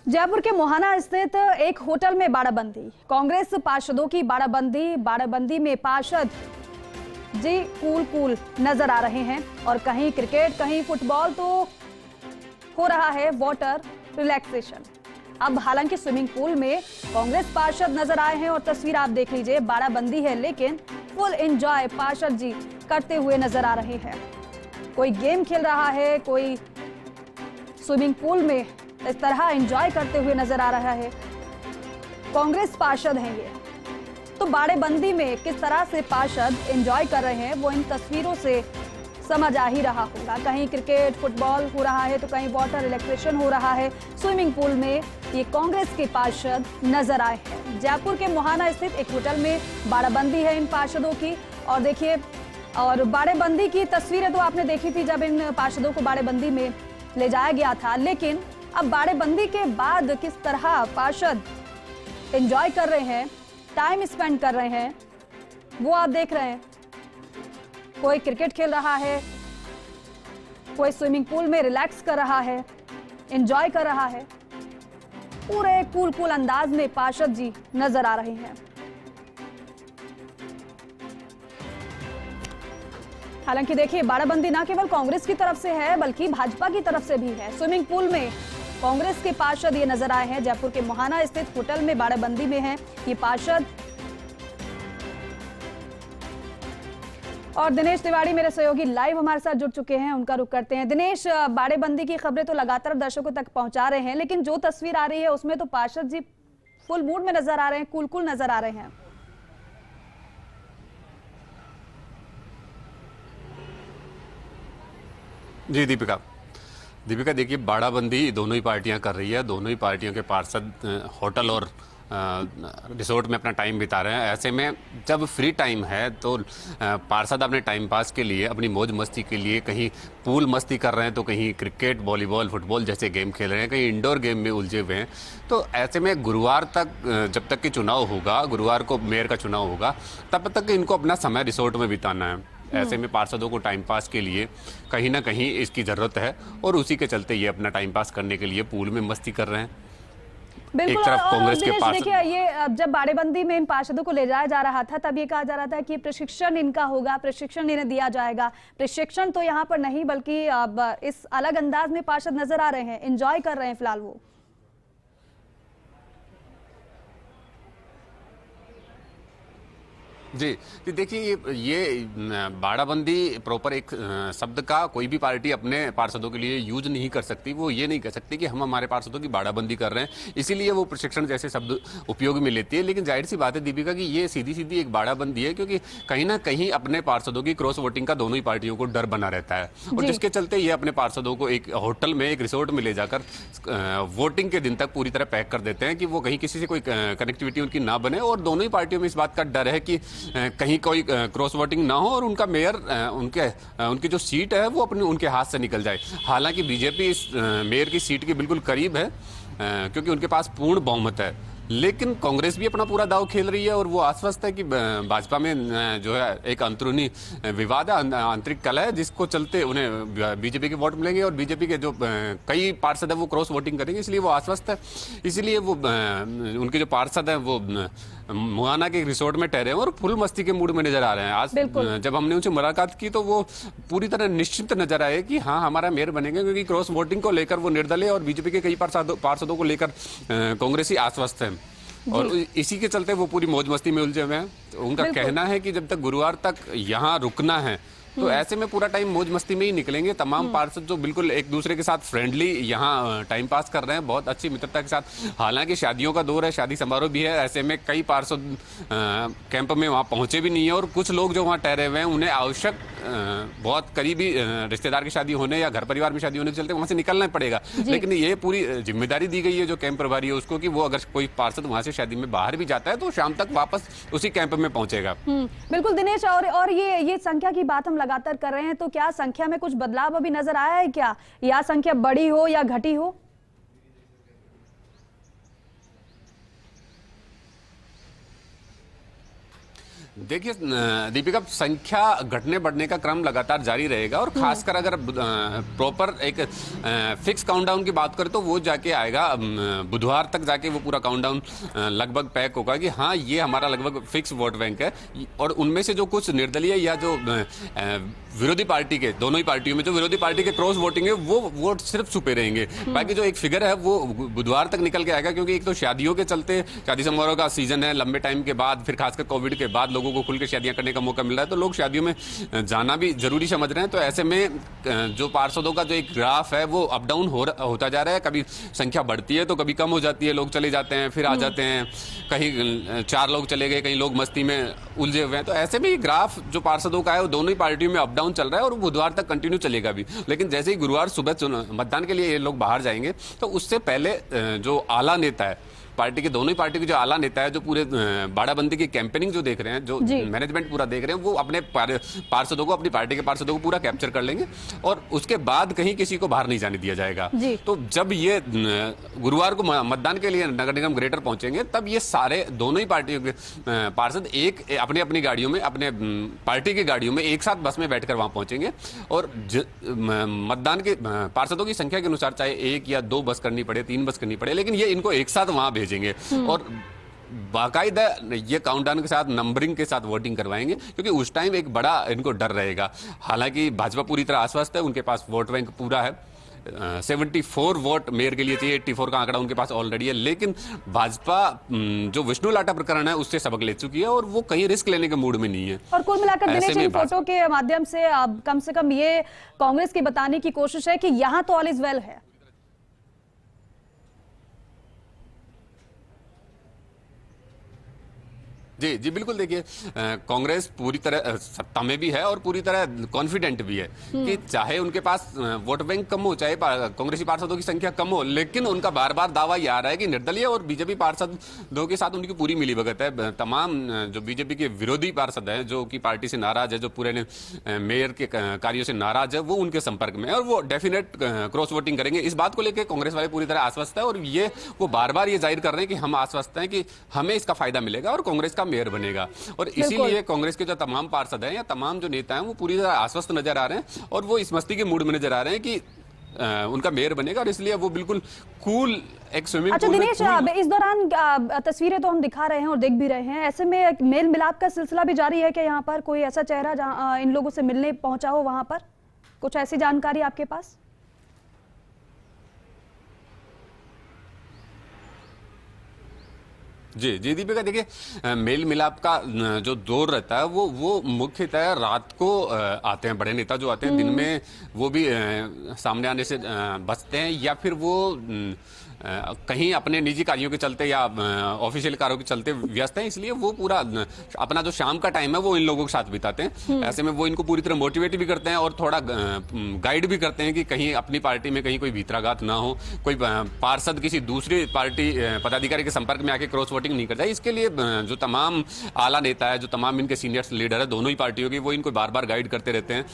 जयपुर के मोहाना स्थित एक होटल में बाड़ाबंदी। कांग्रेस पार्षदों की बाड़ाबंदी में पार्षद जी कूल नजर आ रहे हैं और कहीं क्रिकेट कहीं फुटबॉल तो हो रहा है वाटर रिलैक्सेशन। अब हालांकि स्विमिंग पूल में कांग्रेस पार्षद नजर आए हैं और तस्वीर आप देख लीजिए, बाड़ाबंदी है लेकिन फुल एंजॉय पार्षद जी करते हुए नजर आ रहे हैं। कोई गेम खेल रहा है, कोई स्विमिंग पूल में इस तरह एंजॉय करते हुए नजर आ रहा है। कांग्रेस पार्षद हैं ये, तो बाड़ेबंदी में किस तरह से पार्षद एंजॉय कर रहे हैं वो इन तस्वीरों से समझ आ ही रहा होगा। कहीं क्रिकेट फुटबॉल हो रहा है तो कहीं वाटर रिलैक्सेशन हो रहा है। स्विमिंग पूल में ये कांग्रेस के पार्षद नजर आए हैं। जयपुर के मोहाना स्थित एक होटल में बाड़ाबंदी है इन पार्षदों की। और देखिए, और बाड़ेबंदी की तस्वीरें तो आपने देखी थी जब इन पार्षदों को बाड़ेबंदी में ले जाया गया था, लेकिन अब बाड़ेबंदी के बाद किस तरह पार्षद एंजॉय कर रहे हैं, टाइम स्पेंड कर रहे हैं, वो आप देख रहे हैं। कोई क्रिकेट खेल रहा है, कोई स्विमिंग पूल में रिलैक्स कर रहा है, एंजॉय कर रहा है। पूरे कूल अंदाज में पार्षद जी नजर आ रहे हैं। हालांकि देखिए, बाड़ाबंदी ना केवल कांग्रेस की तरफ से है बल्कि भाजपा की तरफ से भी है। स्विमिंग पूल में कांग्रेस के पार्षद ये नजर आए हैं। जयपुर के मोहाना स्थित होटल में बाड़ाबंदी में है ये पार्षद। और दिनेश तिवारी मेरे सहयोगी लाइव हमारे साथ जुड़ चुके हैं, उनका रुख करते हैं। दिनेश, बाड़ेबंदी की खबरें तो लगातार दर्शकों तक पहुंचा रहे हैं, लेकिन जो तस्वीर आ रही है उसमें तो पार्षद जी फुल मूड में नजर आ रहे हैं, कूल नजर आ रहे हैं। जी दीपिका देखिए, बाड़ाबंदी दोनों ही पार्टियां कर रही है। दोनों ही पार्टियों के पार्षद होटल और रिसोर्ट में अपना टाइम बिता रहे हैं। ऐसे में जब फ्री टाइम है तो पार्षद अपने टाइम पास के लिए, अपनी मौज मस्ती के लिए कहीं पूल मस्ती कर रहे हैं तो कहीं क्रिकेट वॉलीबॉल फुटबॉल जैसे गेम खेल रहे हैं, कहीं इंडोर गेम में उलझे हुए हैं। तो ऐसे में गुरुवार तक, जब तक कि चुनाव होगा, गुरुवार को मेयर का चुनाव होगा, तब तक इनको अपना समय रिसोर्ट में बिताना है। ऐसे में पार्षदों को टाइम पास के लिए कहीं ना कहीं इसकी ज़रूरत है और उसी के चलते ये अपना टाइम पास करने के लिए पूल में मस्ती कर रहे हैं। बिल्कुल। एक तरफ कांग्रेस के पार्षद, देखिए, ये जब बाड़ेबंदी में इन पार्षदों को ले जाया जा रहा था तब ये कहा जा रहा था कि प्रशिक्षण इनका होगा, प्रशिक्षण इन्हें दिया जाएगा। प्रशिक्षण तो यहाँ पर नहीं बल्कि अब इस अलग अंदाज में पार्षद नजर आ रहे हैं, एंजॉय कर रहे हैं फिलहाल वो। जी देखिए, ये बाड़ाबंदी प्रॉपर एक शब्द का कोई भी पार्टी अपने पार्षदों के लिए यूज नहीं कर सकती। वो ये नहीं कह सकती कि हम हमारे पार्षदों की बाड़ाबंदी कर रहे हैं, इसीलिए वो प्रशिक्षण जैसे शब्द उपयोग में लेती है। लेकिन जाहिर सी बात है दीपिका कि ये सीधी एक बाड़ाबंदी है, क्योंकि कहीं ना कहीं अपने पार्षदों की क्रॉस वोटिंग का दोनों ही पार्टियों को डर बना रहता है, और जिसके चलते ये अपने पार्षदों को एक होटल में, एक रिसोर्ट में ले जाकर वोटिंग के दिन तक पूरी तरह पैक कर देते हैं कि वो कहीं किसी से कोई कनेक्टिविटी उनकी ना बने। और दोनों ही पार्टियों में इस बात का डर है कि कहीं कोई क्रॉस वोटिंग ना हो और उनका मेयर, उनकी जो सीट है वो अपने उनके हाथ से निकल जाए। हालांकि बीजेपी इस मेयर की सीट के बिल्कुल करीब है, क्योंकि उनके पास पूर्ण बहुमत है। लेकिन कांग्रेस भी अपना पूरा दांव खेल रही है और वो आश्वस्त है कि भाजपा में जो है एक अंदरूनी विवाद है, आंतरिक कलह है, जिसको चलते उन्हें बीजेपी के वोट मिलेंगे और बीजेपी के जो कई पार्षद है वो क्रॉस वोटिंग करेंगे, इसलिए वो आश्वस्त है। इसलिए वो उनके जो पार्षद हैं वो मोहाना के रिसोर्ट में ठहरे हैं और फुल मस्ती के मूड में नजर आ रहे हैं। आज जब हमने उनसे मुलाकात की तो वो पूरी तरह निश्चिंत नजर आए कि हाँ, हमारा मेयर बनेंगे, क्योंकि क्रॉस वोटिंग को लेकर वो निर्दलीय और बीजेपी के कई पार्षदों को लेकर कांग्रेसी आश्वस्त है और इसी के चलते वो पूरी मौज मस्ती में उलझे हुए हैं। तो उनका कहना है कि जब तक गुरुवार तक यहाँ रुकना है तो ऐसे में पूरा टाइम मौज मस्ती में ही निकलेंगे। तमाम पार्षद जो बिल्कुल एक दूसरे के साथ फ्रेंडली यहाँ टाइम पास कर रहे हैं, बहुत अच्छी मित्रता के साथ। हालांकि शादियों का दौर है, शादी समारोह भी है, ऐसे में कई पार्षद कैंप में वहाँ पहुंचे भी नहीं है और कुछ लोग जो वहाँ ठहरे हुए हैं उन्हें आवश्यक बहुत करीबी रिश्तेदार की शादी होने या घर परिवार में शादी होने के चलते वहाँ से निकलना पड़ेगा। लेकिन ये पूरी जिम्मेदारी दी गई है जो कैंप प्रभारी है उसको, कि वो अगर कोई पार्षद वहाँ से शादी में बाहर भी जाता है तो शाम तक वापस उसी कैंप में पहुंचेगा। बिल्कुल दिनेश, और ये संख्या की बात हम लगातार कर रहे हैं, तो क्या संख्या में कुछ बदलाव अभी नजर आया है क्या, या संख्या बढ़ी हो या घटी हो? देखिए दीपिका, संख्या घटने बढ़ने का क्रम लगातार जारी रहेगा और खासकर अगर प्रॉपर एक फिक्स काउंटडाउन की बात करें तो वो जाके आएगा बुधवार तक जाके वो पूरा काउंटडाउन लगभग पैक होगा कि हाँ ये हमारा लगभग फिक्स वोट बैंक है। और उनमें से जो कुछ निर्दलीय या जो विरोधी पार्टी के, दोनों ही पार्टियों में जो विरोधी पार्टी के क्रॉस वोटिंग है वो वोट सिर्फ छुपे रहेंगे। बाकी जो एक फिगर है वो बुधवार तक निकल के आएगा, क्योंकि एक तो शादियों के चलते, शादी समारोह का सीजन है लंबे टाइम के बाद, फिर खासकर कोविड के बाद लोगों को खुल के शादियां करने का मौका मिल रहा है, तो लोग शादियों में जाना भी जरूरी समझ रहे हैं। तो ऐसे में जो पार्षदों का जो एक ग्राफ है वो अप डाउन होता जा रहा है। कभी संख्या बढ़ती है तो कभी कम हो जाती है, लोग चले जाते हैं फिर आ जाते हैं, कहीं 4 लोग चले गए, कहीं लोग मस्ती में उलझे हुए हैं। तो ऐसे में ग्राफ जो पार्षदों का है वो दोनों ही पार्टियों में अप डाउन चल रहा है और बुधवार तक कंटिन्यू चलेगा भी। लेकिन जैसे ही गुरुवार सुबह मतदान के लिए ये लोग बाहर जाएंगे तो उससे पहले जो आला नेता है पार्टी के, दोनों ही पार्टी के जो आला नेता है, जो पूरे बाड़ाबंदी की कैंपेनिंग जो देख रहे हैं, जो मैनेजमेंट पूरा देख रहे हैं, वो अपने पार्षदों को, अपनी पार्टी के पार्षदों को पूरा कैप्चर कर लेंगे और उसके बाद कहीं किसी को बाहर नहीं जाने दिया जाएगा। तो जब ये गुरुवार को मतदान के लिए नगर निगम ग्रेटर पहुंचेंगे तब ये सारे दोनों ही पार्टियों के पार्षद एक अपनी अपनी गाड़ियों में, अपने पार्टी की गाड़ियों में एक साथ बस में बैठकर वहां पहुंचेंगे और मतदान के पार्षदों की संख्या के अनुसार चाहे 1 या 2 बस करनी पड़े, 3 बस करनी पड़े, लेकिन ये इनको एक साथ वहां भेजेंगे और बाकायदा ये काउंटडाउन के साथ, नंबरिंग के साथ वोटिंग करवाएंगे, क्योंकि उस टाइम एक बड़ा इनको डर रहेगा। हालांकि भाजपा पूरी तरह आश्वस्त है, उनके पास वोट बैंक पूरा है, 74 वोट मेयर के लिए चाहिए, 84 का आंकड़ा उनके पास ऑलरेडी है। लेकिन भाजपा जो विष्णु लाटा प्रकरण है उससे सबक ले चुकी है और वो कहीं रिस्क लेने के मूड में नहीं है। और कुल मिलाकर दिनेश, इन फोटो के माध्यम से अब कम से कम ये कांग्रेस की बताने की कोशिश है कि यहां तो ऑल इज वेल है। जी जी बिल्कुल। देखिए कांग्रेस पूरी तरह सत्ता में भी है और पूरी तरह कॉन्फिडेंट भी है कि चाहे उनके पास वोट बैंक कम हो, चाहे कांग्रेसी पार्षदों की संख्या कम हो, लेकिन उनका बार बार दावा ये आ रहा है कि निर्दलीय और बीजेपी पार्षदों के साथ उनकी पूरी मिलीभगत है। तमाम जो बीजेपी के विरोधी पार्षद हैं, जो कि पार्टी से नाराज है, जो पूरे मेयर के कार्यों से नाराज है, वो उनके संपर्क में है और वो डेफिनेट क्रॉस वोटिंग करेंगे। इस बात को लेकर कांग्रेस वाले पूरी तरह आश्वस्त है और ये वो बार बार ये जाहिर कर रहे हैं कि हम आश्वस्त हैं कि हमें इसका फायदा मिलेगा और कांग्रेस का मेयर बनेगा। और इसीलिए कांग्रेस के जो तमाम पार्षद हैं या तमाम जो नेता हैं वो पूरी तरह आश्वस्त नजर आ रहे हैं और वो इस मस्ती के मूड में नजर आ रहे हैं कि उनका मेयर बनेगा और इसलिए वो बिल्कुल कूल एक स्विमिंग पूल। दिनेश, इस दौरान तस्वीरें तो हम दिखा रहे हैं और देख भी रहे हैं, ऐसे में मेल मिलाप का सिलसिला भी जारी है कि यहाँ पर कोई ऐसा चेहरा जहाँ इन लोगों से मिलने पहुंचा हो, वहां पर कुछ ऐसी जानकारी आपके पास? जी जी दीपिका, देखिए मेल मिलाप का जो दौर रहता है वो मुख्यतः रात को आते हैं बड़े नेता जो आते हैं। दिन में वो भी सामने आने से बचते हैं या फिर वो कहीं अपने निजी कार्यों के चलते या ऑफिशियल कार्यों के चलते व्यस्त हैं, इसलिए वो पूरा अपना जो शाम का टाइम है वो इन लोगों के साथ बिताते हैं। ऐसे में वो इनको पूरी तरह मोटिवेट भी करते हैं और थोड़ा गाइड भी करते हैं कि कहीं अपनी पार्टी में कहीं कोई भीतराघात ना हो, कोई पार्षद किसी दूसरी पार्टी पदाधिकारी के संपर्क में आके क्रॉस वोटिंग नहीं कर जाए। इसके लिए जो तमाम आला नेता है, जो तमाम इनके सीनियर लीडर है दोनों ही पार्टियों के, वो इनको बार बार गाइड करते रहते हैं।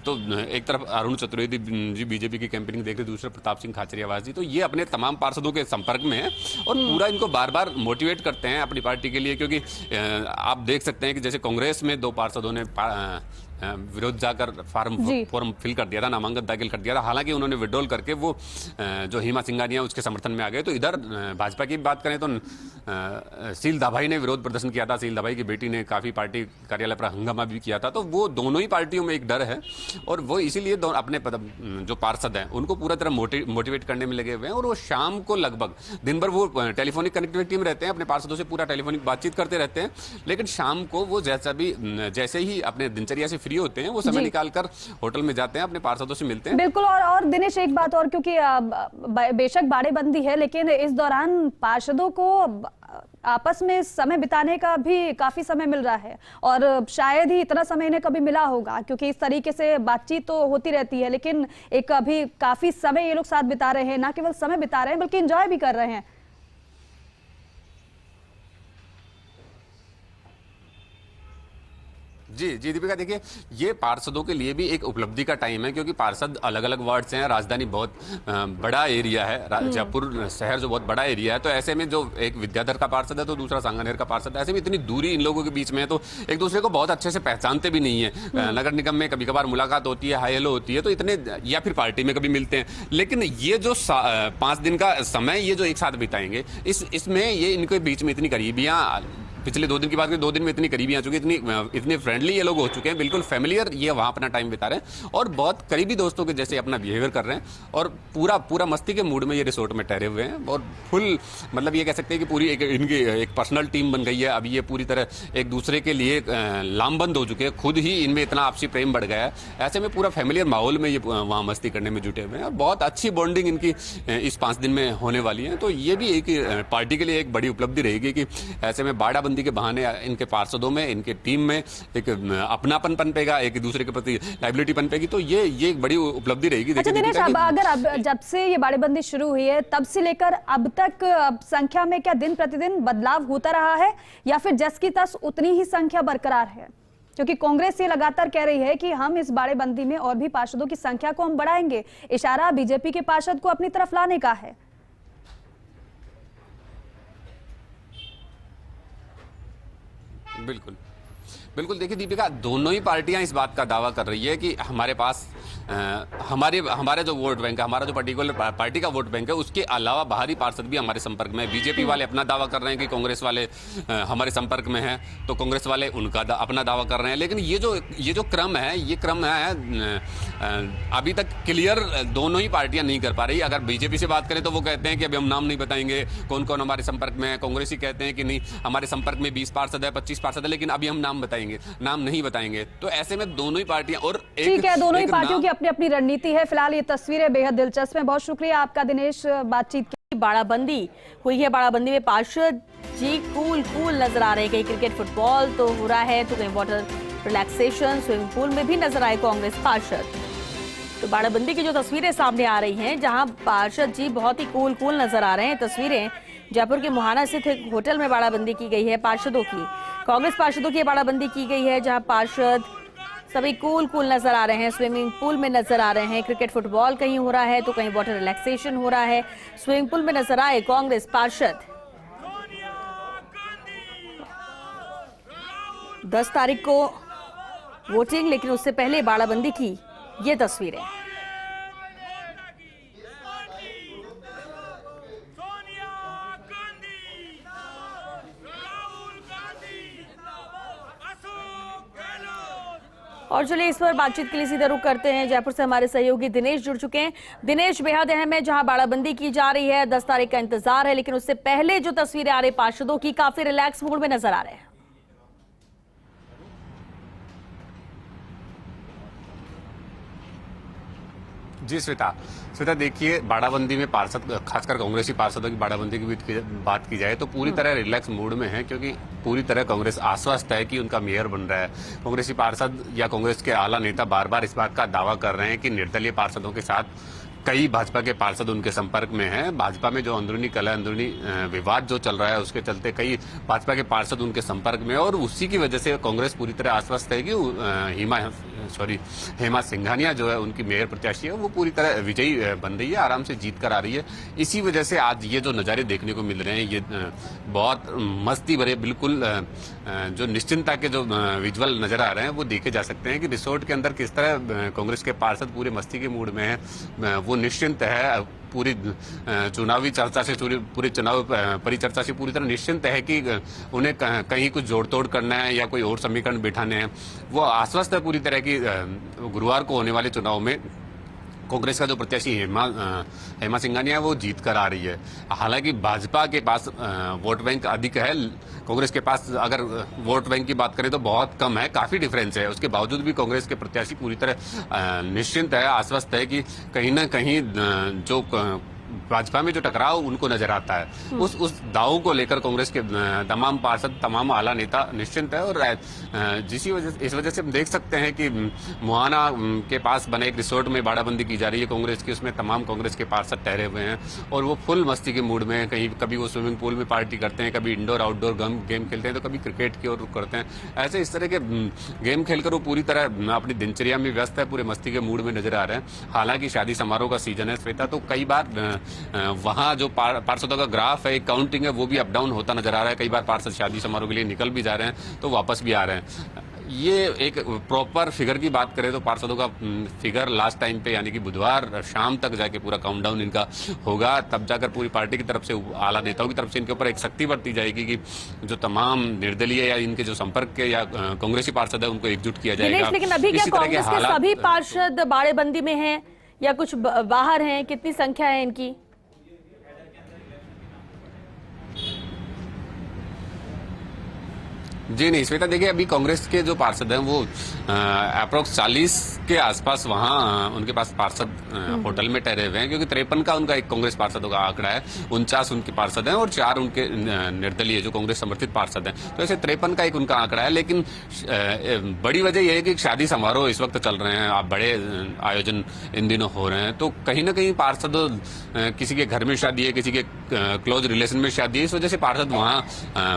तो एक तरफ अरुण चतुर्वेदी जी बीजेपी की कैंपेनिंग देख रहे, दूसरे प्रताप सिंह खाचरियावास जी, तो ये अपने तमाम पार्षदों के संपर्क में है और पूरा इनको बार बार मोटिवेट करते हैं अपनी पार्टी के लिए। क्योंकि आप देख सकते हैं कि जैसे कांग्रेस में 2 पार्षदों ने विरोध जाकर फॉर्म फिल कर दिया था, नामांकन दाखिल कर दिया था। हालांकि उन्होंने विड्रॉल करके वो जो हेमा सिंघानिया उसके समर्थन में आ गए। तो इधर भाजपा की बात करें तो शील दाभाई ने विरोध प्रदर्शन किया था, शील दाभाई की बेटी ने काफी पार्टी कार्यालय पर हंगामा भी किया था। तो वो दोनों ही पार्टियों में एक डर है और वो इसीलिए अपने जो पार्षद हैं उनको पूरा तरह मोटिवेट करने में लगे हुए हैं और वो शाम को लगभग दिन भर वो टेलीफोनिक कनेक्टिविटी में रहते हैं, अपने पार्षदों से पूरा टेलीफोनिक बातचीत करते रहते हैं। लेकिन शाम को वो जैसे ही अपने दिनचर्या से फ्री होते हैं वो समय निकालकर होटल में जाते हैं, अपने पार्षदों से मिलते हैं। बिल्कुल। और दिनेश, एक बात और, क्योंकि बेशक बाड़ेबंदी है लेकिन इस दौरान पार्षदों को आपस में समय बिताने का भी काफी समय मिल रहा है और शायद ही इतना समय इन्हें कभी मिला होगा, क्योंकि इस तरीके से बातचीत तो होती रहती है लेकिन एक अभी काफी समय ये लोग साथ बिता रहे हैं, ना केवल समय बिता रहे हैं बल्कि एंजॉय भी कर रहे हैं। जी जी दीपिका, देखिए ये पार्षदों के लिए भी एक उपलब्धि का टाइम है, क्योंकि पार्षद अलग अलग वार्ड से हैं। राजधानी बहुत बड़ा एरिया है, जयपुर शहर जो बहुत बड़ा एरिया है, तो ऐसे में जो एक विद्याधर का पार्षद है तो दूसरा सांगानेर का पार्षद है, ऐसे में इतनी दूरी इन लोगों के बीच में है तो एक दूसरे को बहुत अच्छे से पहचानते भी नहीं है। नगर निगम में कभी कभार मुलाकात होती है, हाई हेलो होती है, तो इतने, या फिर पार्टी में कभी मिलते हैं, लेकिन ये जो 5 दिन का समय ये जो एक साथ बिताएंगे, इसमें ये इनके बीच में इतनी करीबियां, पिछले 2 दिन की बात करें, 2 दिन में इतनी करीबी आ चुकी है, इतने फ्रेंडली ये लोग हो चुके हैं, बिल्कुल फैमिलियर ये वहाँ अपना टाइम बिता रहे हैं और बहुत करीबी दोस्तों के जैसे अपना बिहेवियर कर रहे हैं और पूरा मस्ती के मूड में ये रिसोर्ट में ठहरे हुए हैं और फुल, मतलब ये कह सकते हैं कि पूरी इनकी एक पर्सनल टीम बन गई है। अभी ये पूरी तरह एक दूसरे के लिए लामबंद हो चुके हैं, खुद ही इनमें इतना आपसी प्रेम बढ़ गया है। ऐसे में पूरा फैमिलियर माहौल में ये वहाँ मस्ती करने में जुटे हुए हैं और बहुत अच्छी बॉन्डिंग इनकी इस 5 दिन में होने वाली है। तो ये भी एक पार्टी के लिए एक बड़ी उपलब्धि रहेगी कि ऐसे में बाड़ाबंदी के बहाने इनके पार्षदों में, इनके टीम में एक अपनापन पनपेगा, एक दूसरे के प्रति लाइबिलिटी पनपेगी, तो ये एक बड़ी उपलब्धि रहेगी। अच्छा दिनेश, अगर जब से ये बाड़ेबंदी शुरू हुई है तब से लेकर अब तक संख्या में क्या दिन प्रतिदिन बदलाव होता रहा है या फिर जस की तस उतनी ही संख्या बरकरार है? क्योंकि कांग्रेस ये लगातार कह रही है कि हम इस बाड़ेबंदी में और भी पार्षदों की संख्या को हम बढ़ाएंगे, इशारा बीजेपी के पार्षद को अपनी तरफ लाने का है। बिल्कुल बिल्कुल, देखिए दीपिका, दोनों ही पार्टियां इस बात का दावा कर रही है कि हमारे पास हमारे जो वोट बैंक है, हमारा जो पर्टिकुलर पार्टी का वोट बैंक है, उसके अलावा बाहरी पार्षद भी हमारे संपर्क में है। बीजेपी वाले अपना दावा कर रहे हैं कि कांग्रेस वाले हमारे संपर्क में हैं, तो कांग्रेस वाले उनका अपना दावा कर रहे हैं। लेकिन ये जो क्रम है, ये क्रम है अभी तक क्लियर दोनों ही पार्टियां नहीं कर पा रही। अगर बीजेपी से बात करें तो वो कहते हैं कि अभी हम नाम नहीं बताएंगे कौन कौन हमारे संपर्क में है। कांग्रेसी कहते हैं कि नहीं, हमारे संपर्क में 20 पार्षद है, 25 पार्षद है, लेकिन अभी हम नाम नहीं बताएंगे। तो ऐसे में दोनों ही पार्टियां, और ठीक है, दोनों ही पार्टियों की अपनी अपनी रणनीति है। फिलहाल ये तस्वीरें बेहद दिलचस्प है। बहुत शुक्रिया आपका दिनेश, बातचीत की। बाड़ाबंदी हुई है, बाड़ाबंदी में पार्षद जी कूल नजर आ रहे हैं। कहीं क्रिकेट फुटबॉल तो हो रहा है, तो कहीं वाटर रिलैक्सेशन स्विमिंग पूल में भी नजर आए कांग्रेस पार्षद। तो बाड़ाबंदी की जो तस्वीरें सामने आ रही हैं, जहां पार्षद जी बहुत ही कूल नजर आ रहे हैं। तस्वीरें जयपुर के मुहाना स्थित एक होटल में बाड़ाबंदी की गई है पार्षदों की, कांग्रेस पार्षदों की बाड़ाबंदी की गई है, जहां पार्षद सभी कूल नजर आ रहे हैं। स्विमिंग पूल में नजर आ रहे हैं, क्रिकेट फुटबॉल कहीं हो रहा है तो कहीं वाटर रिलैक्सेशन हो रहा है। स्विमिंग पूल में नजर आए कांग्रेस पार्षद। 10 तारीख को वोटिंग, लेकिन उससे पहले बाड़ाबंदी की ये तस्वीरें। और चलिए इस पर बातचीत के लिए सीधा रुख करते हैं। जयपुर से हमारे सहयोगी दिनेश जुड़ चुके हैं। दिनेश, बेहद अहम है, जहां बाड़ाबंदी की जा रही है, 10 तारीख का इंतजार है, लेकिन उससे पहले जो तस्वीरें आ रही पार्षदों की, काफी रिलैक्स मूड में नजर आ रहे हैं। जी श्वेता, देखिए बाड़ाबंदी में पार्षद, खासकर कांग्रेसी पार्षदों की बाड़ाबंदी की बात की जाए तो पूरी तरह रिलैक्स मूड में है, क्योंकि पूरी तरह कांग्रेस आश्वस्त है कि उनका मेयर बन रहा है। कांग्रेसी पार्षद या कांग्रेस के आला नेता बार बार इस बात का दावा कर रहे हैं कि निर्दलीय पार्षदों के साथ कई भाजपा के पार्षद उनके संपर्क में हैं। भाजपा में जो अंदरूनी कलह, अंदरूनी विवाद जो चल रहा है, उसके चलते कई भाजपा के पार्षद उनके संपर्क में, और उसी की वजह से कांग्रेस पूरी तरह आश्वस्त है कि हेमा सिंघानिया जो है उनकी मेयर प्रत्याशी है, वो पूरी तरह विजयी बन रही है, आराम से जीत कर आ रही है। इसी वजह से आज ये जो नज़ारे देखने को मिल रहे हैं, ये बहुत मस्ती भरे, बिल्कुल जो निश्चिंतता के जो विजुअल नजर आ रहे हैं वो देखे जा सकते हैं कि रिसोर्ट के अंदर किस तरह कांग्रेस के पार्षद पूरे मस्ती के मूड में है। वो निश्चिंत है, पूरी चुनावी चर्चा से, पूरी चुनाव परिचर्चा से पूरी तरह निश्चिंत है कि उन्हें कहीं कुछ जोड़ तोड़ करना है या कोई और समीकरण बिठाने हैं। वो आश्वस्त है पूरी तरह की गुरुवार को होने वाले चुनाव में कांग्रेस का जो प्रत्याशी हेमा सिंघानिया है वो जीत कर आ रही है। हालांकि भाजपा के पास वोट बैंक अधिक है, कांग्रेस के पास अगर वोट बैंक की बात करें तो बहुत कम है, काफी डिफरेंस है। उसके बावजूद भी कांग्रेस के प्रत्याशी पूरी तरह निश्चिंत है, आश्वस्त है कि कहीं ना कहीं जो भाजपा में जो टकराव उनको नजर आता है। उस दाव को लेकर कांग्रेस के तमाम पार्षद, तमाम आला नेता निश्चिंत है। और इस वजह से हम देख सकते हैं कि मुहाना के पास बने एक रिसोर्ट में बाड़ाबंदी की जा रही है कांग्रेस की। उसमें तमाम कांग्रेस के पार्षद ठहरे हुए हैं और वो फुल मस्ती के मूड में हैं। कभी वो स्विमिंग पूल में पार्टी करते हैं, कभी इंडोर आउटडोर गेम खेलते हैं, तो कभी क्रिकेट की ओर रुख करते हैं। ऐसे इस तरह के गेम खेलकर वो पूरी तरह अपनी दिनचर्या में व्यस्त है, पूरे मस्ती के मूड में नजर आ रहे हैं। हालांकि शादी समारोह का सीजन है श्वेता, तो कई बार वहां जो पार्षदों का ग्राफ है, काउंटिंग है, वो भी अप डाउन होता नजर आ रहा है। कई बार पार्षद शादी समारोह के लिए निकल भी जा रहे हैं तो वापस भी आ रहे हैं। ये एक प्रॉपर फिगर की बात करें तो पार्षदों का फिगर लास्ट टाइम पे यानी कि बुधवार शाम तक जाके पूरा काउंटडाउन इनका होगा, तब जाकर पूरी पार्टी की तरफ से, आला नेताओं की तरफ से इनके ऊपर एक सख्ती बरती जाएगी कि जो तमाम निर्दलीय या इनके जो संपर्क के या कांग्रेसी पार्षद है उनको एकजुट किया जाएगा। लेकिन अभी क्या कांग्रेस के सभी पार्षद बाड़ेबंदी में हैं या कुछ बाहर हैं? कितनी संख्या है इनकी? जी नहीं श्वेता, देखिए अभी कांग्रेस के जो पार्षद हैं वो अप्रोक्स 40 के आसपास वहां उनके पास पार्षद होटल में ठहरे हुए हैं, क्योंकि 53 का उनका एक कांग्रेस पार्षदों का आंकड़ा है। 49 उनके पार्षद हैं और 4 उनके निर्दलीय जो कांग्रेस समर्थित पार्षद हैं, तो ऐसे 53 का एक उनका आंकड़ा है। लेकिन बड़ी वजह यह है कि शादी समारोह इस वक्त चल रहे हैं, आप बड़े आयोजन इन दिनों हो रहे हैं, तो कहीं ना कहीं पार्षद किसी के घर में शादी है, किसी के क्लोज रिलेशन में शादी है, इस वजह से पार्षद वहां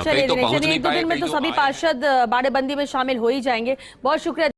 कहीं तो पहुंच नहीं पाए। सभी पार्षद बाड़ेबंदी में शामिल हो ही जाएंगे। बहुत शुक्रिया।